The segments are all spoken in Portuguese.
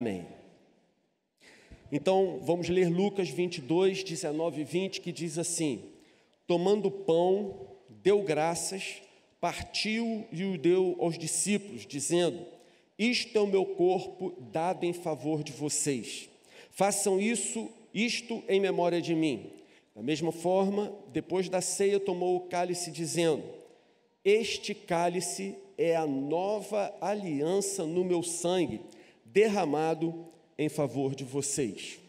Amém. Então, vamos ler Lucas 22, 19 e 20, que diz assim: tomando o pão, deu graças, partiu e o deu aos discípulos, dizendo: isto é o meu corpo dado em favor de vocês. Façam isto em memória de mim. Da mesma forma, depois da ceia, tomou o cálice, dizendo: este cálice é a nova aliança no meu sangue, derramado em favor de vocês.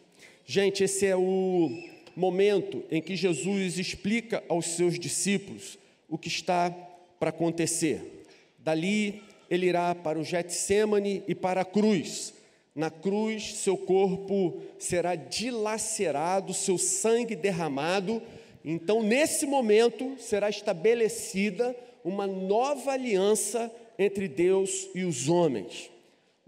Gente, esse é o momento em que Jesus explica aos seus discípulos o que está para acontecer. Dali, ele irá para o Getsêmani e para a cruz. Na cruz, seu corpo será dilacerado, seu sangue derramado. Então, nesse momento, será estabelecida uma nova aliança entre Deus e os homens.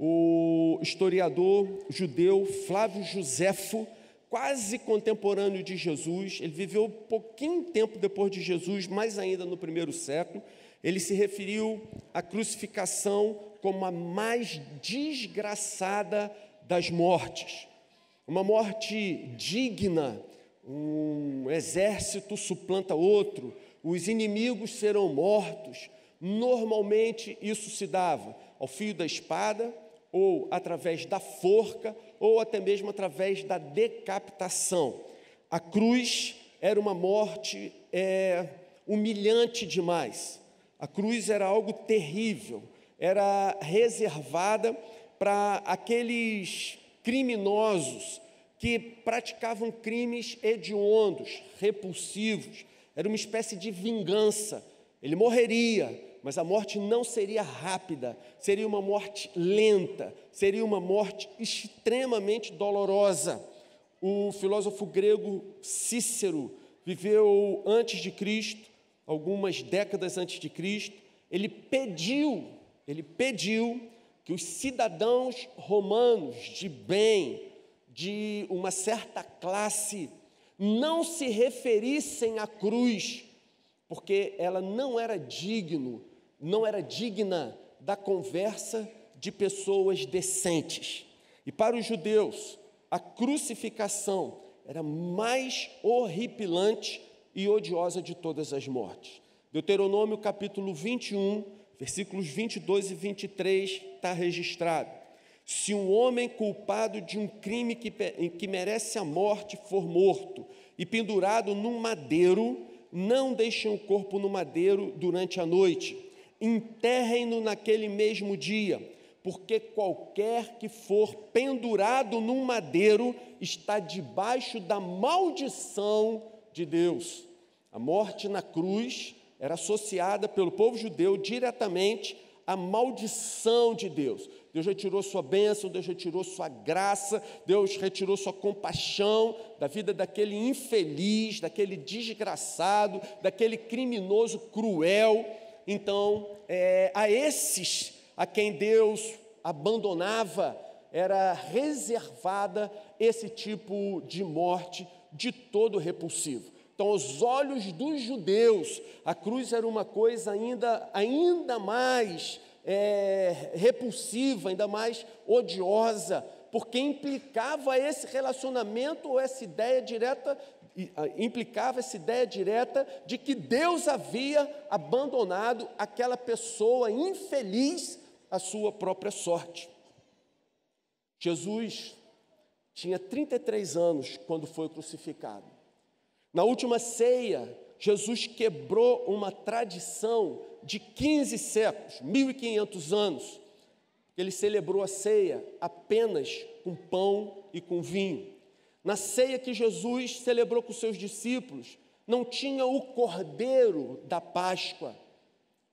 O historiador judeu Flávio Joséfo, quase contemporâneo de Jesus, ele viveu pouquinho tempo depois de Jesus, mais ainda no primeiro século, ele se referiu à crucificação como a mais desgraçada das mortes. Uma morte digna, um exército suplanta outro, os inimigos serão mortos. Normalmente isso se dava ao fio da espada, ou através da forca, ou até mesmo através da decapitação. A cruz era uma morte humilhante demais. A cruz era algo terrível, era reservada para aqueles criminosos que praticavam crimes hediondos, repulsivos. Era uma espécie de vingança. Ele morreria, mas a morte não seria rápida, seria uma morte lenta, seria uma morte extremamente dolorosa. O filósofo grego Cícero viveu antes de Cristo, algumas décadas antes de Cristo. Ele pediu que os cidadãos romanos de bem, de uma certa classe, não se referissem à cruz, porque ela não era digna da conversa de pessoas decentes. E para os judeus, a crucificação era mais horripilante e odiosa de todas as mortes. Deuteronômio capítulo 21, versículos 22 e 23, está registrado: se um homem culpado de um crime que merece a morte for morto e pendurado num madeiro, não deixem o corpo no madeiro durante a noite, enterrem-no naquele mesmo dia, porque qualquer que for pendurado num madeiro está debaixo da maldição de Deus. A morte na cruz era associada pelo povo judeu diretamente à maldição de Deus. Deus retirou sua bênção, Deus retirou sua graça, Deus retirou sua compaixão da vida daquele infeliz, daquele desgraçado, daquele criminoso cruel. Então, a esses a quem Deus abandonava, era reservada esse tipo de morte de todo repulsivo. Então, aos olhos dos judeus, a cruz era uma coisa ainda mais repulsiva, ainda mais odiosa, porque implicava esse relacionamento ou essa ideia direta, de que Deus havia abandonado aquela pessoa infeliz à sua própria sorte. Jesus tinha 33 anos quando foi crucificado. Na última ceia, Jesus quebrou uma tradição de 15 séculos, 1.500 anos. Ele celebrou a ceia apenas com pão e com vinho. Na ceia que Jesus celebrou com seus discípulos, não tinha o cordeiro da Páscoa.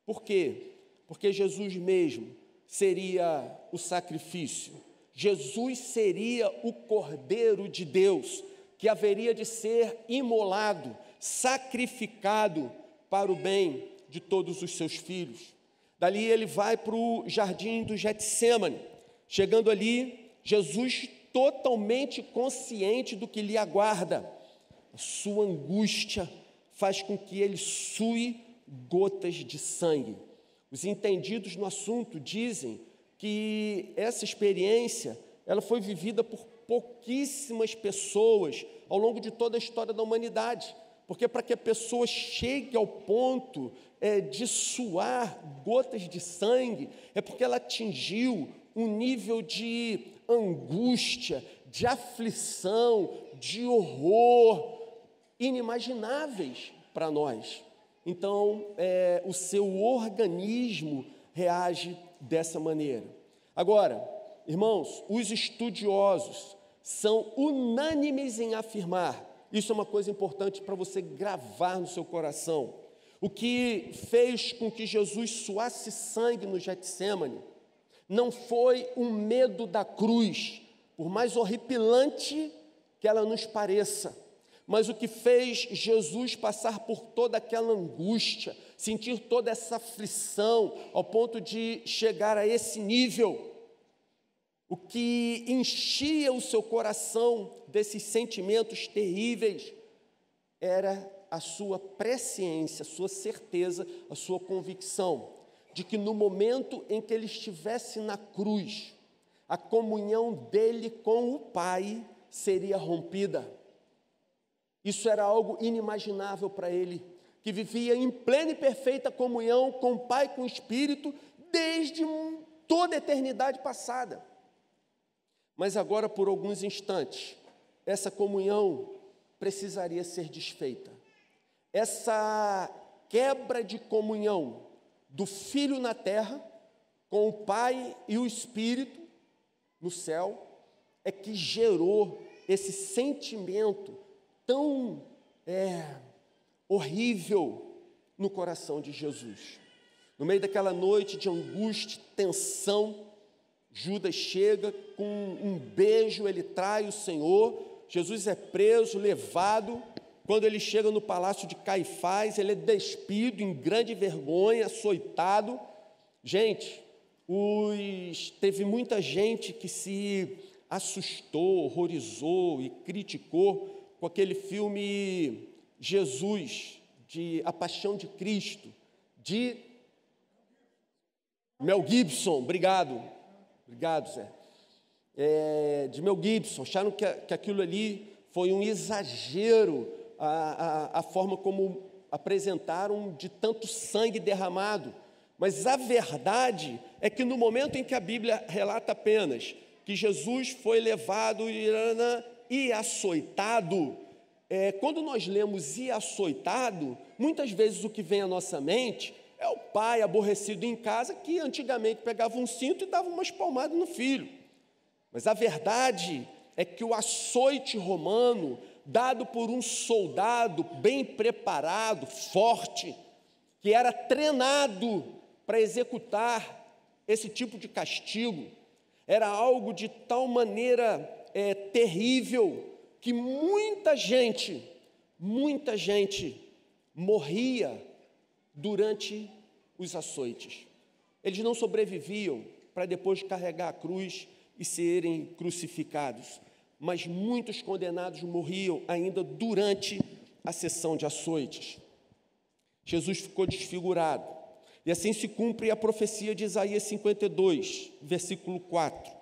Por quê? Porque Jesus mesmo seria o sacrifício. Jesus seria o cordeiro de Deus, que haveria de ser imolado, sacrificado para o bem de todos os seus filhos. Dali ele vai para o jardim do Getsêmani. Chegando ali, Jesus totalmente consciente do que lhe aguarda. A sua angústia faz com que ele sue gotas de sangue. Os entendidos no assunto dizem que essa experiência ela foi vivida por pouquíssimas pessoas ao longo de toda a história da humanidade, porque para que a pessoa chegue ao ponto de suar gotas de sangue, é porque ela atingiu um nível de angústia, de aflição, de horror, inimagináveis para nós. Então, o seu organismo reage dessa maneira. Agora, irmãos, os estudiosos são unânimes em afirmar, isso é uma coisa importante para você gravar no seu coração, o que fez com que Jesus suasse sangue no Getsêmani não foi o medo da cruz, por mais horripilante que ela nos pareça, mas o que fez Jesus passar por toda aquela angústia, sentir toda essa aflição, ao ponto de chegar a esse nível, o que enchia o seu coração desses sentimentos terríveis, era a sua presciência, a sua certeza, a sua convicção, de que no momento em que ele estivesse na cruz, a comunhão dele com o Pai seria rompida. Isso era algo inimaginável para ele, que vivia em plena e perfeita comunhão com o Pai e com o Espírito, desde toda a eternidade passada. Mas agora, por alguns instantes, essa comunhão precisaria ser desfeita. Essa quebra de comunhão do Filho na terra, com o Pai e o Espírito no céu, é que gerou esse sentimento tão horrível no coração de Jesus. No meio daquela noite de angústia, tensão, Judas chega com um beijo, ele trai o Senhor, Jesus é preso, levado. Quando ele chega no palácio de Caifás, ele é despido em grande vergonha, açoitado. Gente, teve muita gente que se assustou, horrorizou e criticou com aquele filme Jesus, A Paixão de Cristo, de Mel Gibson, obrigado Zé, de Mel Gibson. Acharam que aquilo ali foi um exagero, a forma como apresentaram de tanto sangue derramado, mas a verdade é que no momento em que a Bíblia relata apenas que Jesus foi levado e açoitado, quando nós lemos e açoitado, muitas vezes o que vem à nossa mente é o pai aborrecido em casa que antigamente pegava um cinto e dava umas palmadas no filho. Mas a verdade é que o açoite romano, dado por um soldado bem preparado, forte, que era treinado para executar esse tipo de castigo, era algo de tal maneira terrível, que muita gente morria durante os açoites. Eles não sobreviviam para depois carregar a cruz e serem crucificados, mas muitos condenados morriam ainda durante a sessão de açoites. Jesus ficou desfigurado, e assim se cumpre a profecia de Isaías 52, versículo 4.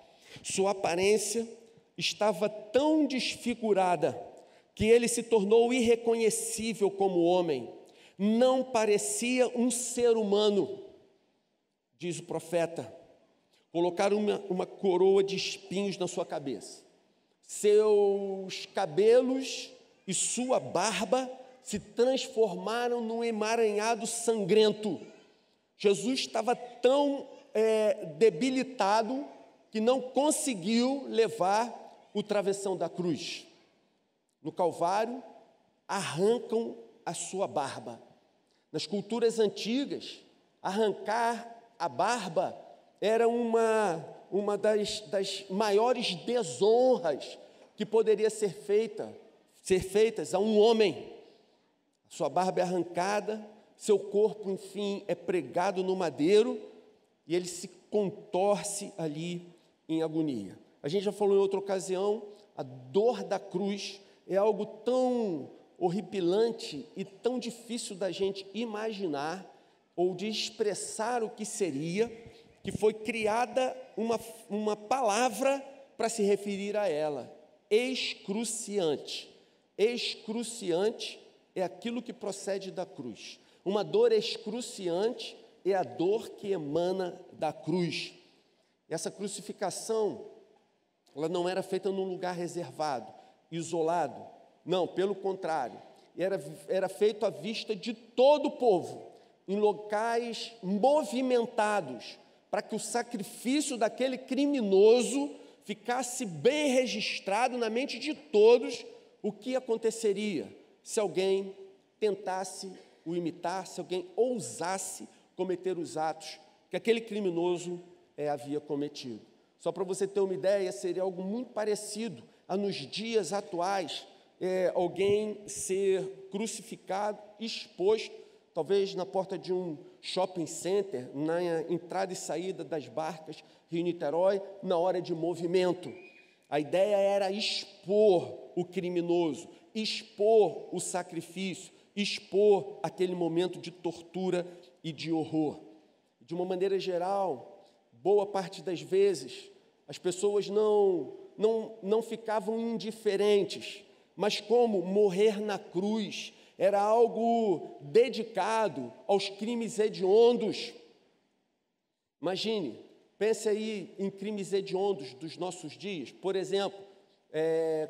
Sua aparência estava tão desfigurada que ele se tornou irreconhecível como homem, não parecia um ser humano, diz o profeta. Colocaram uma coroa de espinhos na sua cabeça, seus cabelos e sua barba se transformaram num emaranhado sangrento. Jesus estava tão debilitado que não conseguiu levar o travessão da cruz. No Calvário, arrancam a sua barba. Nas culturas antigas, arrancar a barba era uma das maiores desonras que poderia ser feitas a um homem. Sua barba é arrancada, seu corpo, enfim, é pregado no madeiro e ele se contorce ali em agonia. A gente já falou em outra ocasião, a dor da cruz é algo tão horripilante e tão difícil da gente imaginar ou de expressar o que seria, que foi criada uma palavra para se referir a ela. Excruciante. Excruciante é aquilo que procede da cruz. Uma dor excruciante é a dor que emana da cruz. Essa crucificação, ela não era feita num lugar reservado, isolado. Não, pelo contrário. Era feito à vista de todo o povo, em locais movimentados, para que o sacrifício daquele criminoso ficasse bem registrado na mente de todos o que aconteceria se alguém tentasse o imitar, se alguém ousasse cometer os atos que aquele criminoso havia cometido. Só para você ter uma ideia, seria algo muito parecido a nos dias atuais, alguém ser crucificado, exposto, talvez na porta de um shopping center, na entrada e saída das barcas Rio-Niterói, na hora de movimento. A ideia era expor o criminoso, expor o sacrifício, expor aquele momento de tortura e de horror. De uma maneira geral, boa parte das vezes, as pessoas não ficavam indiferentes, mas como morrer na cruz era algo dedicado aos crimes hediondos. Imagine, pense aí em crimes hediondos dos nossos dias. Por exemplo,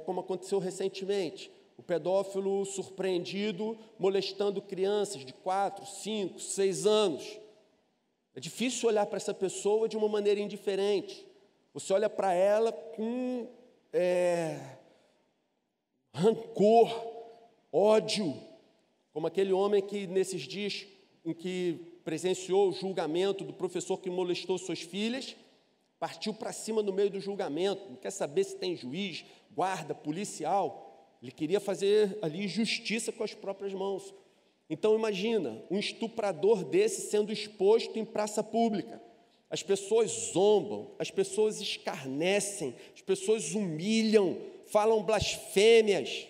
como aconteceu recentemente, o pedófilo surpreendido molestando crianças de 4, 5, 6 anos. É difícil olhar para essa pessoa de uma maneira indiferente. Você olha para ela com rancor, ódio, como aquele homem que nesses dias em que presenciou o julgamento do professor que molestou suas filhas, partiu para cima no meio do julgamento, não quer saber se tem juiz, guarda, policial, ele queria fazer ali justiça com as próprias mãos. Então imagina, um estuprador desse sendo exposto em praça pública. As pessoas zombam, as pessoas escarnecem, as pessoas humilham, falam blasfêmias.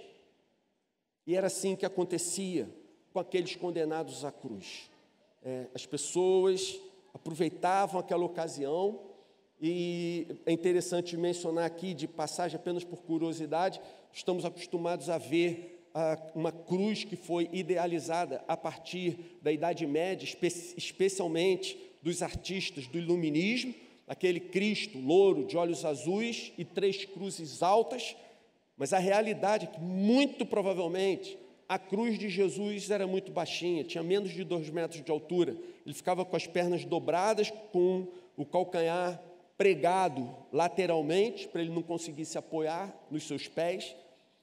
E era assim que acontecia com aqueles condenados à cruz. As pessoas aproveitavam aquela ocasião, e é interessante mencionar aqui, de passagem, apenas por curiosidade, estamos acostumados a ver uma cruz que foi idealizada a partir da Idade Média, especialmente dos artistas do Iluminismo, aquele Cristo louro, de olhos azuis e 3 cruzes altas, mas a realidade é que, muito provavelmente, a cruz de Jesus era muito baixinha, tinha menos de 2 metros de altura, ele ficava com as pernas dobradas, com o calcanhar pregado lateralmente, para ele não conseguir se apoiar nos seus pés,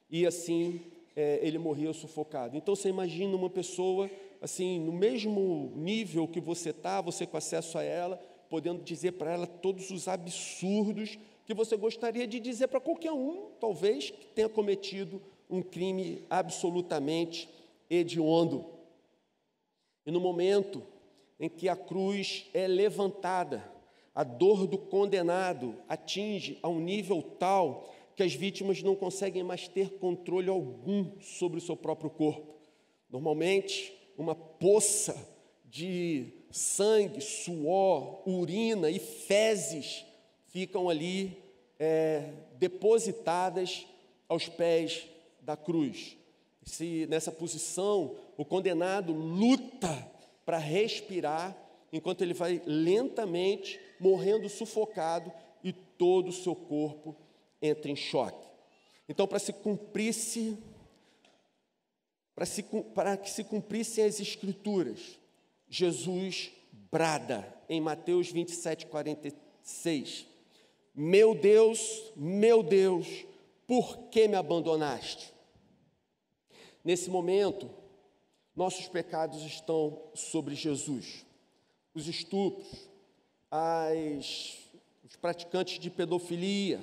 e assim ele morria sufocado. Então você imagina uma pessoa assim, no mesmo nível que você está, você com acesso a ela, podendo dizer para ela todos os absurdos que você gostaria de dizer para qualquer um, talvez, que tenha cometido um crime absolutamente hediondo. E no momento em que a cruz é levantada, a dor do condenado atinge a um nível tal que as vítimas não conseguem mais ter controle algum sobre o seu próprio corpo. Normalmente, uma poça de sangue, suor, urina e fezes ficam ali depositadas aos pés da cruz. Nessa posição, o condenado luta para respirar, enquanto ele vai lentamente morrendo sufocado e todo o seu corpo entra em choque. Então, para que se cumprissem as Escrituras, Jesus brada em Mateus 27, 46, meu Deus, por que me abandonaste? Nesse momento, nossos pecados estão sobre Jesus. Os estupros, os praticantes de pedofilia,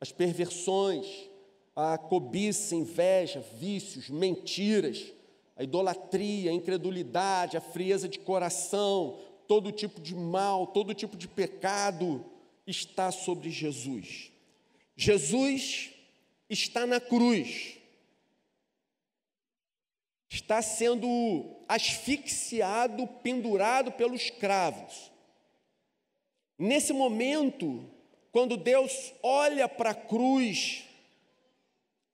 as perversões, a cobiça, inveja, vícios, mentiras, a idolatria, a incredulidade, a frieza de coração, todo tipo de mal, todo tipo de pecado está sobre Jesus. Jesus está na cruz, está sendo asfixiado, pendurado pelos cravos. Nesse momento, quando Deus olha para a cruz,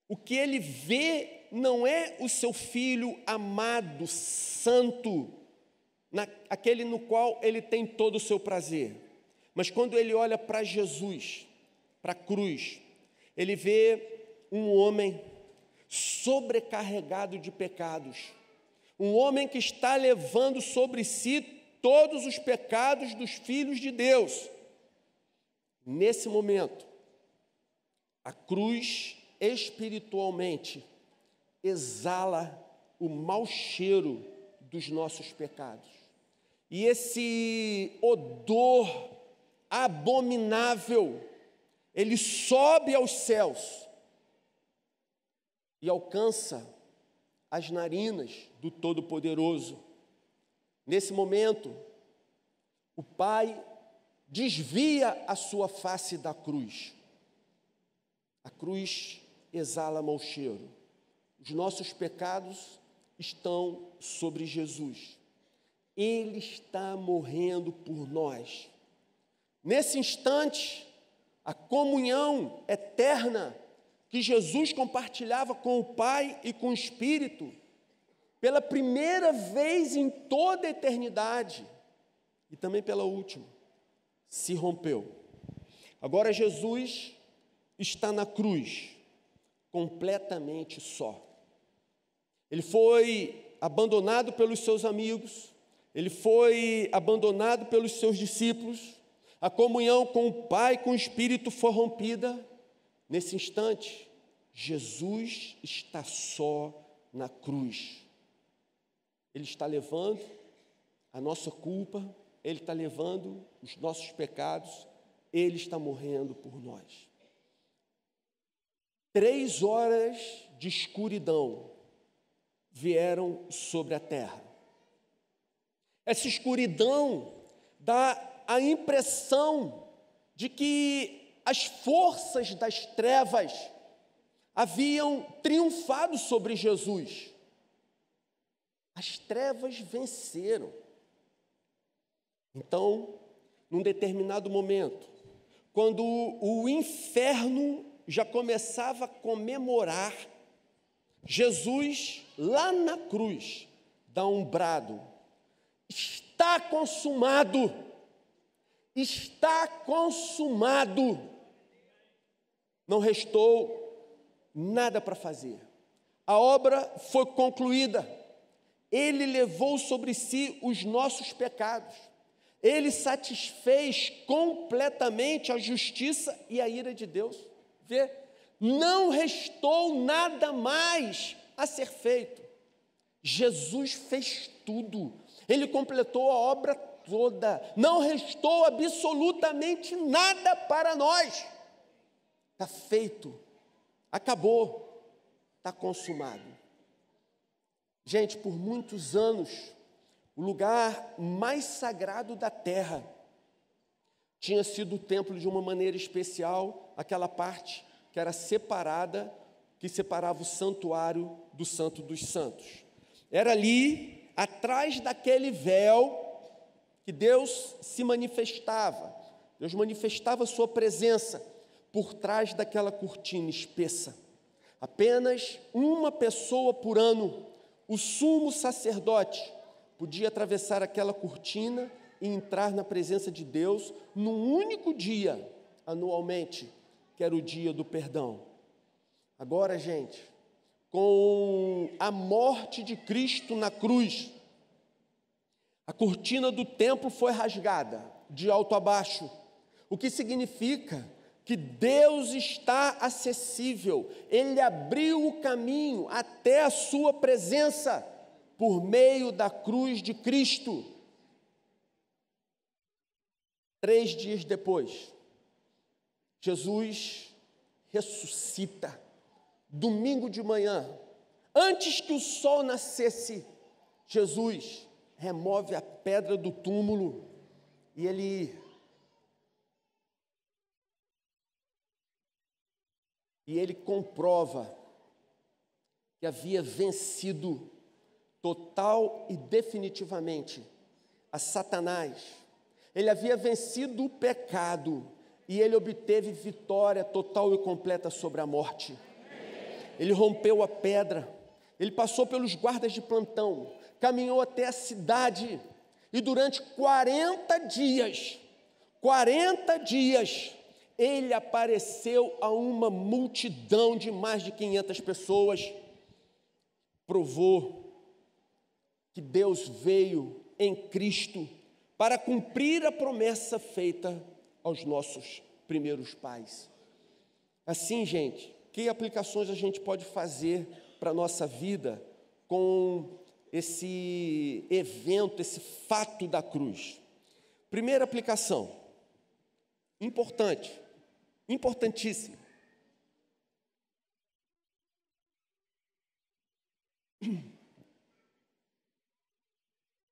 o que ele vê não é o seu filho amado, santo, aquele no qual ele tem todo o seu prazer. Mas quando ele olha para Jesus, para a cruz, ele vê um homem sobrecarregado de pecados, um homem que está levando sobre si todos os pecados dos filhos de Deus. Nesse momento, a cruz espiritualmente exala o mau cheiro dos nossos pecados. E esse odor abominável, ele sobe aos céus e alcança as narinas do Todo-Poderoso. Nesse momento, o Pai desvia a sua face da cruz. A cruz exala mau cheiro. Os nossos pecados estão sobre Jesus. Ele está morrendo por nós. Nesse instante, a comunhão eterna que Jesus compartilhava com o Pai e com o Espírito, pela primeira vez em toda a eternidade, e também pela última, se rompeu. Agora Jesus está na cruz, completamente só. Ele foi abandonado pelos seus amigos, ele foi abandonado pelos seus discípulos, a comunhão com o Pai e com o Espírito foi rompida. Nesse instante, Jesus está só na cruz. Ele está levando a nossa culpa, Ele está levando os nossos pecados, Ele está morrendo por nós. 3 horas de escuridão vieram sobre a terra. Essa escuridão dá a impressão de que as forças das trevas haviam triunfado sobre Jesus. As trevas venceram. Então, num determinado momento, quando o inferno já começava a comemorar, Jesus, lá na cruz, dá um brado: está consumado, está consumado. Não restou nada para fazer. A obra foi concluída. Ele levou sobre si os nossos pecados. Ele satisfez completamente a justiça e a ira de Deus. Vê? Não restou nada mais a ser feito. Jesus fez tudo. Ele completou a obra toda. Não restou absolutamente nada para nós. Está feito. Acabou. Está consumado. Gente, por muitos anos, o lugar mais sagrado da terra tinha sido o templo de uma maneira especial, aquela parte que era separada, que separava o santuário do Santo dos Santos. Era ali, atrás daquele véu, que Deus se manifestava. Deus manifestava a sua presença por trás daquela cortina espessa. Apenas uma pessoa por ano, o sumo sacerdote, podia atravessar aquela cortina e entrar na presença de Deus num único dia, anualmente, que era o dia do perdão. Agora, gente, com a morte de Cristo na cruz, a cortina do templo foi rasgada, de alto a baixo, o que significa que Deus está acessível. Ele abriu o caminho até a sua presença por meio da cruz de Cristo. 3 dias depois, Jesus ressuscita, domingo de manhã, antes que o sol nascesse. Jesus remove a pedra do túmulo e ele comprova que havia vencido total e definitivamente a Satanás. Ele havia vencido o pecado. e ele obteve vitória total e completa sobre a morte. Ele rompeu a pedra, ele passou pelos guardas de plantão, caminhou até a cidade, e durante 40 dias, ele apareceu a uma multidão de mais de 500 pessoas, provou que Deus veio em Cristo para cumprir a promessa feita aos nossos primeiros pais. Assim, gente, que aplicações a gente pode fazer para a nossa vida com esse evento, esse fato da cruz? Primeira aplicação, importantíssima.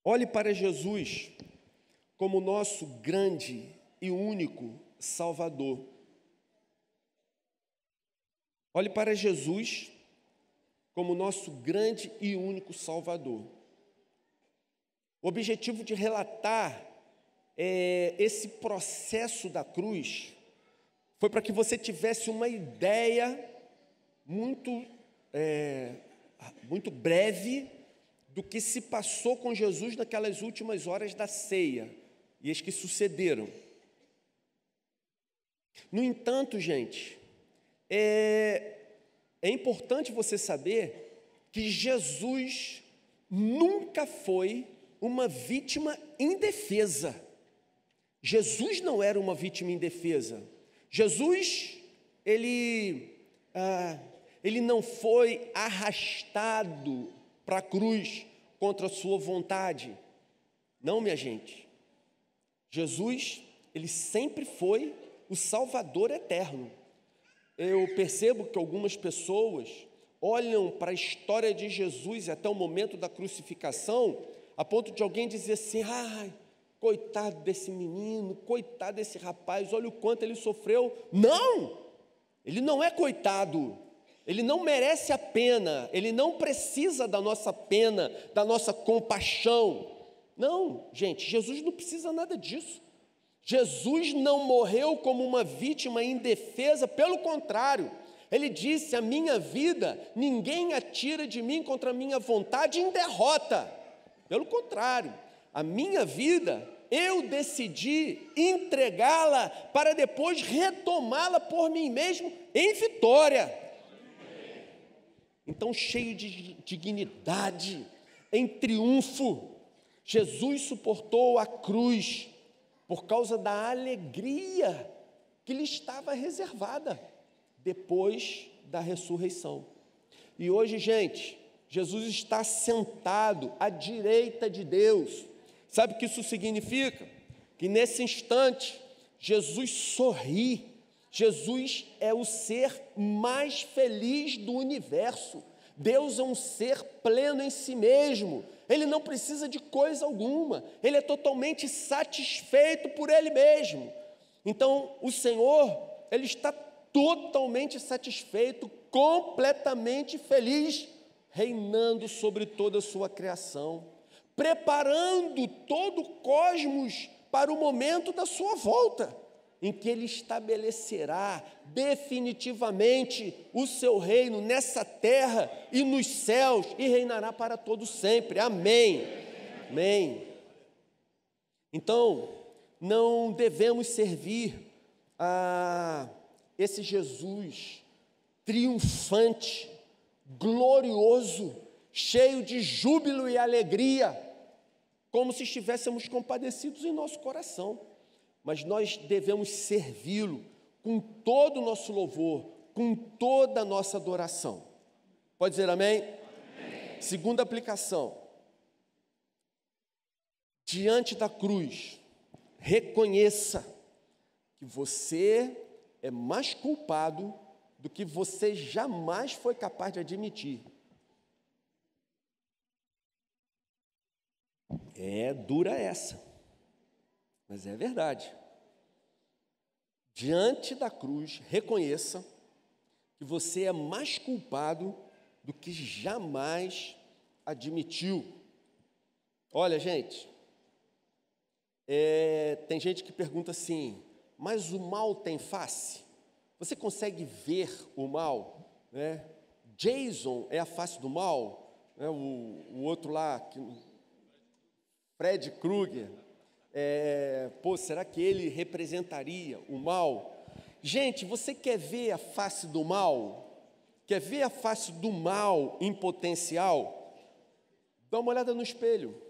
Olhe para Jesus como nosso grande e único Salvador. Olhe para Jesus como nosso grande e único Salvador. O objetivo de relatar esse processo da cruz foi para que você tivesse uma ideia muito breve do que se passou com Jesus naquelas últimas horas da ceia e as que sucederam. No entanto, gente, é importante você saber que Jesus nunca foi uma vítima indefesa. Jesus não era uma vítima indefesa. Jesus, ele não foi arrastado para a cruz contra a sua vontade. Não, minha gente. Jesus, ele sempre foi o Salvador eterno. Eu percebo que algumas pessoas olham para a história de Jesus até o momento da crucificação, a ponto de alguém dizer assim: ai, coitado desse menino, coitado desse rapaz, olha o quanto ele sofreu. Não! Ele não é coitado, ele não merece a pena, ele não precisa da nossa pena, da nossa compaixão. Não, gente, Jesus não precisa nada disso. Jesus não morreu como uma vítima indefesa, pelo contrário, ele disse: a minha vida, ninguém a tira de mim contra a minha vontade em derrota. Pelo contrário, a minha vida, eu decidi entregá-la para depois retomá-la por mim mesmo em vitória. Então, cheio de dignidade, em triunfo, Jesus suportou a cruz por causa da alegria que lhe estava reservada depois da ressurreição. E hoje, gente, Jesus está sentado à direita de Deus. Sabe o que isso significa? Que nesse instante, Jesus sorri. Jesus é o ser mais feliz do universo. Deus é um ser pleno em si mesmo. Ele não precisa de coisa alguma. Ele é totalmente satisfeito por Ele mesmo. Então, o Senhor, Ele está totalmente satisfeito, completamente feliz, reinando sobre toda a sua criação, preparando todo o cosmos para o momento da sua volta, em que Ele estabelecerá definitivamente o seu reino nessa terra e nos céus, e reinará para todo sempre. Amém. Amém. Então, não devemos servir a esse Jesus triunfante, glorioso, cheio de júbilo e alegria, como se estivéssemos compadecidos em nosso coração. Mas nós devemos servi-lo com todo o nosso louvor, com toda a nossa adoração. Pode dizer amém? Amém. Segunda aplicação. Diante da cruz, reconheça que você é mais culpado do que você jamais foi capaz de admitir. É dura essa, mas é verdade. Diante da cruz, reconheça que você é mais culpado do que jamais admitiu. Olha, gente, tem gente que pergunta assim: mas o mal tem face? Você consegue ver o mal, né? Jason é a face do mal, né? O outro lá, Fred Krueger, será que ele representaria o mal? Gente, você quer ver a face do mal? Quer ver a face do mal em potencial? Dá uma olhada no espelho.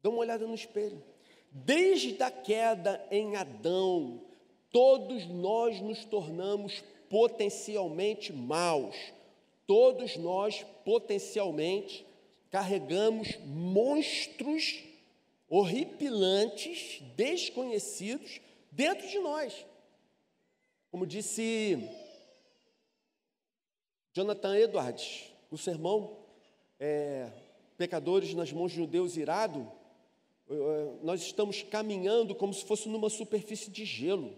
Dá uma olhada no espelho. Desde a queda em Adão, todos nós nos tornamos potencialmente maus. Todos nós potencialmente carregamos monstros horripilantes, desconhecidos dentro de nós. Como disse Jonathan Edwards, o sermão Pecadores nas mãos de um Deus irado, nós estamos caminhando como se fosse numa superfície de gelo.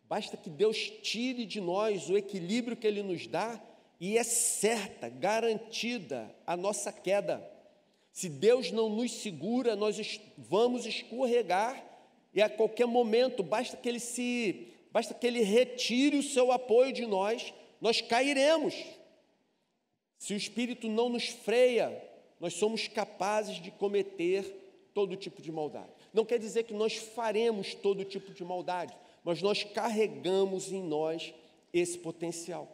Basta que Deus tire de nós o equilíbrio que Ele nos dá e é certa, garantida a nossa queda. Se Deus não nos segura, nós vamos escorregar e a qualquer momento, basta que Ele retire o seu apoio de nós cairemos. Se o Espírito não nos freia, nós somos capazes de cometer todo tipo de maldade. Não quer dizer que nós faremos todo tipo de maldade, mas nós carregamos em nós esse potencial.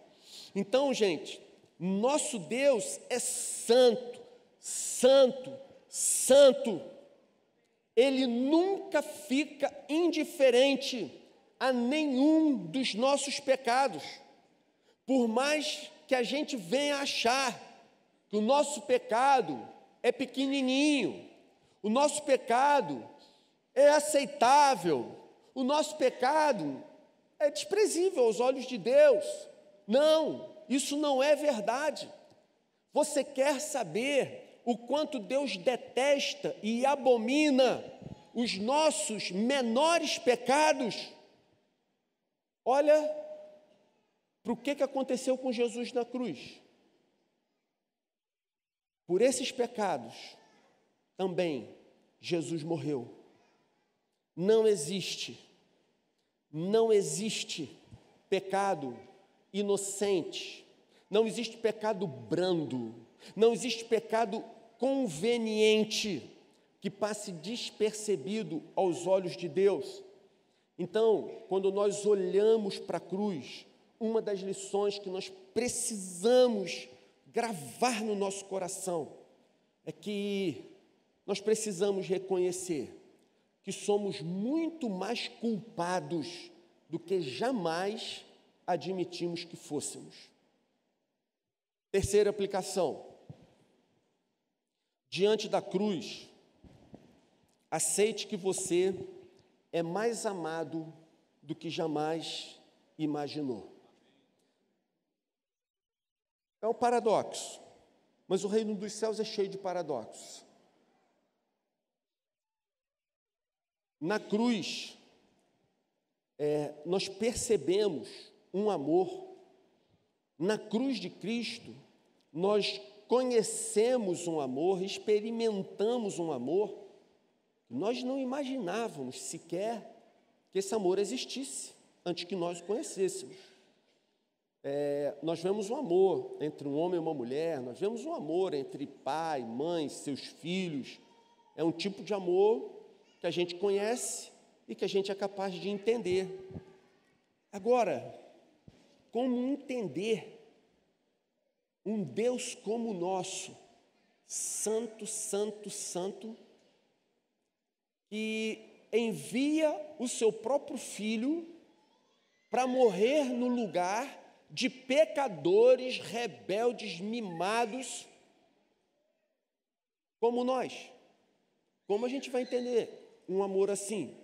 Então, gente, nosso Deus é santo, santo, santo. Ele nunca fica indiferente a nenhum dos nossos pecados. Por mais que a gente venha achar que o nosso pecado é pequenininho, o nosso pecado é aceitável, o nosso pecado é desprezível aos olhos de Deus. Não, isso não é verdade. Você quer saber o quanto Deus detesta e abomina os nossos menores pecados? Olha para o que aconteceu com Jesus na cruz. Por esses pecados, também Jesus morreu. Não existe pecado inocente, não existe pecado brando, não existe pecado conveniente que passe despercebido aos olhos de Deus. Então, quando nós olhamos para a cruz, uma das lições que nós precisamos gravar no nosso coração é que nós precisamos reconhecer que somos muito mais culpados do que jamais admitimos que fôssemos. Terceira aplicação. Diante da cruz, aceite que você é mais amado do que jamais imaginou. É um paradoxo, mas o reino dos céus é cheio de paradoxos. Na cruz, nós percebemos um amor. Na cruz de Cristo, nós conhecemos um amor, experimentamos um amor. Nós não imaginávamos sequer que esse amor existisse antes que nós o conhecêssemos. Nós vemos um amor entre um homem e uma mulher, nós vemos um amor entre pai, mãe, seus filhos. É um tipo de amor que a gente conhece e que a gente é capaz de entender. Agora, como entender um Deus como o nosso, santo, santo, santo, que envia o seu próprio Filho para morrer no lugar de pecadores, rebeldes, mimados, como nós? Como a gente vai entender um amor assim?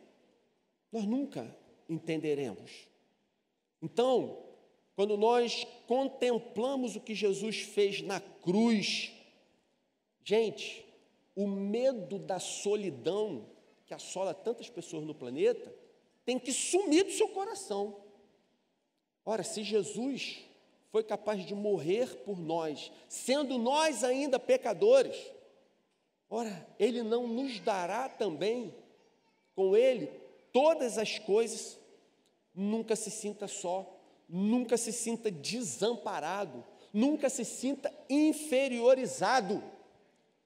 Nós nunca entenderemos. Então, quando nós contemplamos o que Jesus fez na cruz, gente, o medo da solidão que assola tantas pessoas no planeta tem que sumir do seu coração. Ora, se Jesus foi capaz de morrer por nós, sendo nós ainda pecadores, ora, Ele não nos dará também com Ele todas as coisas? nunca se sinta só, nunca se sinta desamparado, nunca se sinta inferiorizado.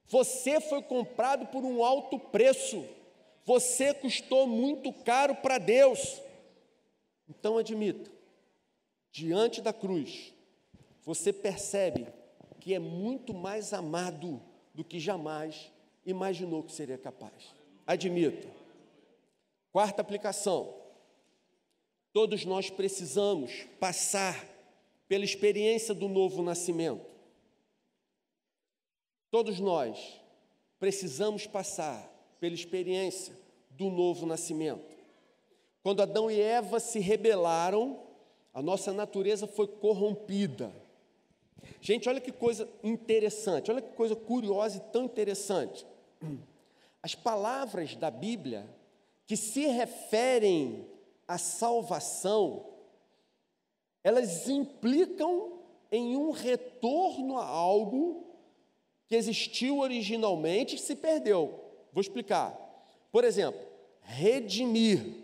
Você foi comprado por um alto preço, você custou muito caro para Deus. Então admita, diante da cruz, você percebe que é muito mais amado do que jamais imaginou que seria capaz. Admita. Quarta aplicação: todos nós precisamos passar pela experiência do novo nascimento. Todos nós precisamos passar pela experiência do novo nascimento. Quando Adão e Eva se rebelaram, a nossa natureza foi corrompida. Gente, olha que coisa interessante, olha que coisa curiosa e tão interessante. As palavras da Bíblia que se referem à salvação, elas implicam em um retorno a algo que existiu originalmente e se perdeu. Vou explicar. Por exemplo, redimir.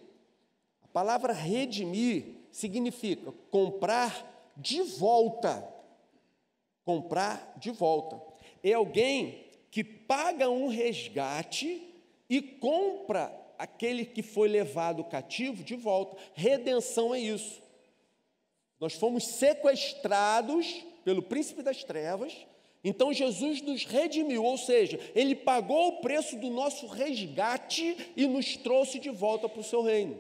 A palavra redimir significa comprar de volta. Comprar de volta. É alguém que paga um resgate e compra aquele que foi levado cativo de volta. Redenção é isso. Nós fomos sequestrados pelo príncipe das trevas, então Jesus nos redimiu, ou seja, Ele pagou o preço do nosso resgate e nos trouxe de volta para o seu reino.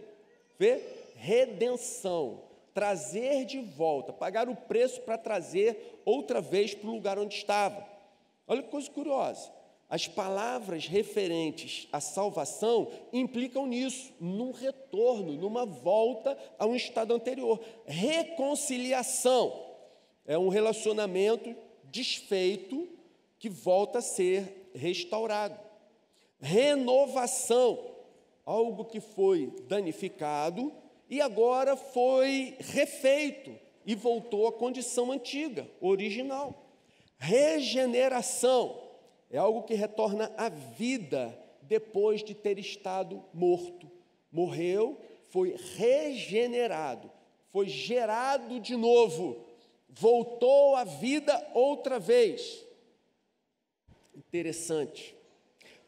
Vê? Redenção, trazer de volta, pagar o preço para trazer outra vez para o lugar onde estava. Olha que coisa curiosa. As palavras referentes à salvação implicam nisso, num retorno, numa volta a um estado anterior. Reconciliação é um relacionamento desfeito que volta a ser restaurado. Renovação, algo que foi danificado e agora foi refeito e voltou à condição antiga, original. Regeneração é algo que retorna à vida depois de ter estado morto. Morreu, foi regenerado, foi gerado de novo, voltou à vida outra vez. Interessante.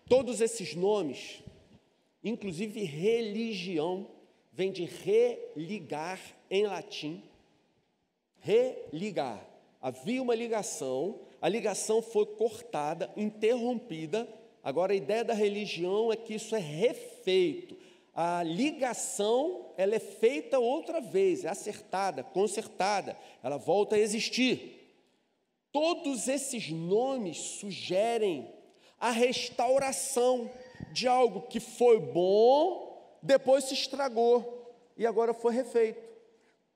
Todos esses nomes, inclusive religião, vem de religar em latim. Religar. Havia uma ligação, a ligação foi cortada, interrompida. Agora a ideia da religião é que isso é refeito. A ligação, ela é feita outra vez, é acertada, consertada, ela volta a existir. Todos esses nomes sugerem a restauração de algo que foi bom, depois se estragou e agora foi refeito.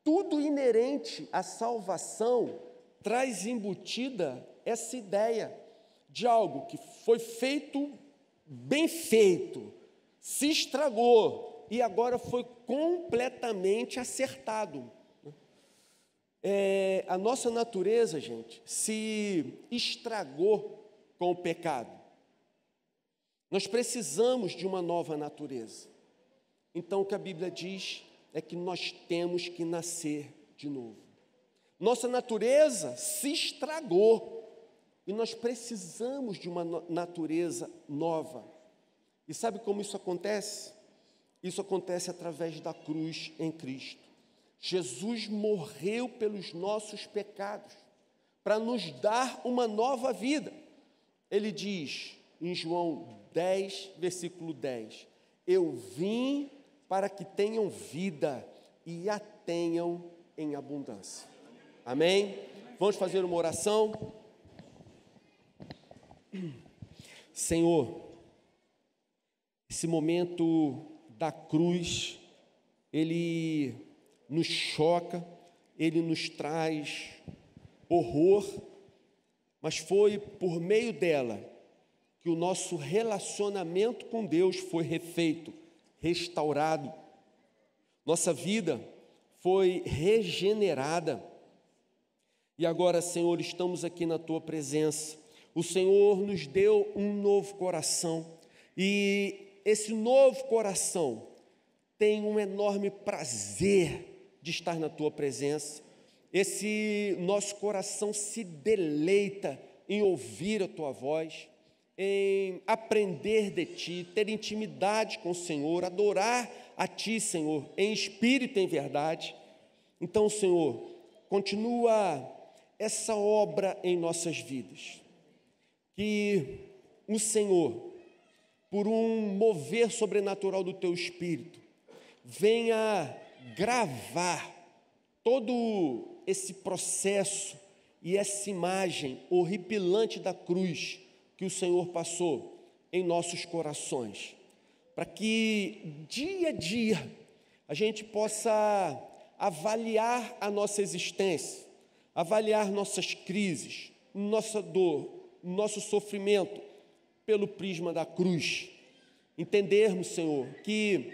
Tudo inerente à salvação traz embutida essa ideia de algo que foi feito, bem feito, se estragou e agora foi completamente acertado. A nossa natureza, gente, se estragou com o pecado. Nós precisamos de uma nova natureza. Então, o que a Bíblia diz é que nós temos que nascer de novo. Nossa natureza se estragou e nós precisamos de uma natureza nova. E sabe como isso acontece? Isso acontece através da cruz em Cristo. Jesus morreu pelos nossos pecados, para nos dar uma nova vida. Ele diz em João 10, versículo 10, eu vim para que tenham vida e a tenham em abundância. Amém? Vamos fazer uma oração? Senhor, esse momento da cruz, ele nos choca, ele nos traz horror, mas foi por meio dela que o nosso relacionamento com Deus foi refeito, restaurado. Nossa vida foi regenerada. E agora, Senhor, estamos aqui na Tua presença. O Senhor nos deu um novo coração. E esse novo coração tem um enorme prazer de estar na tua presença. Esse nosso coração se deleita em ouvir a tua voz, em aprender de ti, ter intimidade com o Senhor, adorar a ti, Senhor, em espírito e em verdade. Então, Senhor, continua essa obra em nossas vidas. Que o Senhor, por um mover sobrenatural do teu Espírito, venha gravar todo esse processo e essa imagem horripilante da cruz que o Senhor passou em nossos corações, para que dia a dia a gente possa avaliar a nossa existência, avaliar nossas crises, nossa dor, nosso sofrimento pelo prisma da cruz. Entendermos, Senhor, que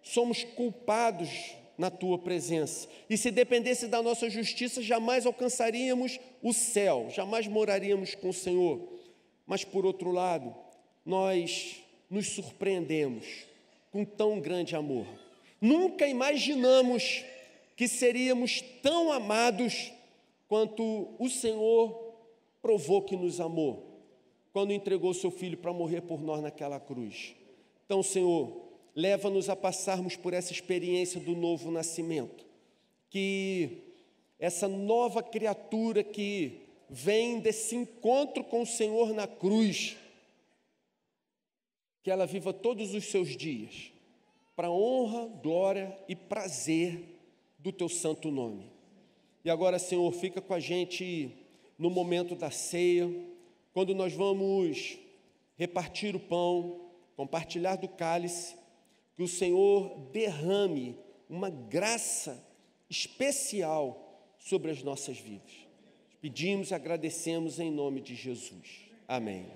somos culpados na tua presença, e se dependesse da nossa justiça, jamais alcançaríamos o céu, jamais moraríamos com o Senhor. Mas, por outro lado, nós nos surpreendemos com tão grande amor. Nunca imaginamos que seríamos tão amados quanto o Senhor provou que nos amou, quando entregou seu Filho para morrer por nós naquela cruz. Então, Senhor, leva-nos a passarmos por essa experiência do novo nascimento, que essa nova criatura que vem desse encontro com o Senhor na cruz, que ela viva todos os seus dias, para honra, glória e prazer do teu santo nome. E agora, Senhor, fica com a gente no momento da ceia, quando nós vamos repartir o pão, compartilhar do cálice, que o Senhor derrame uma graça especial sobre as nossas vidas. Pedimos e agradecemos em nome de Jesus. Amém.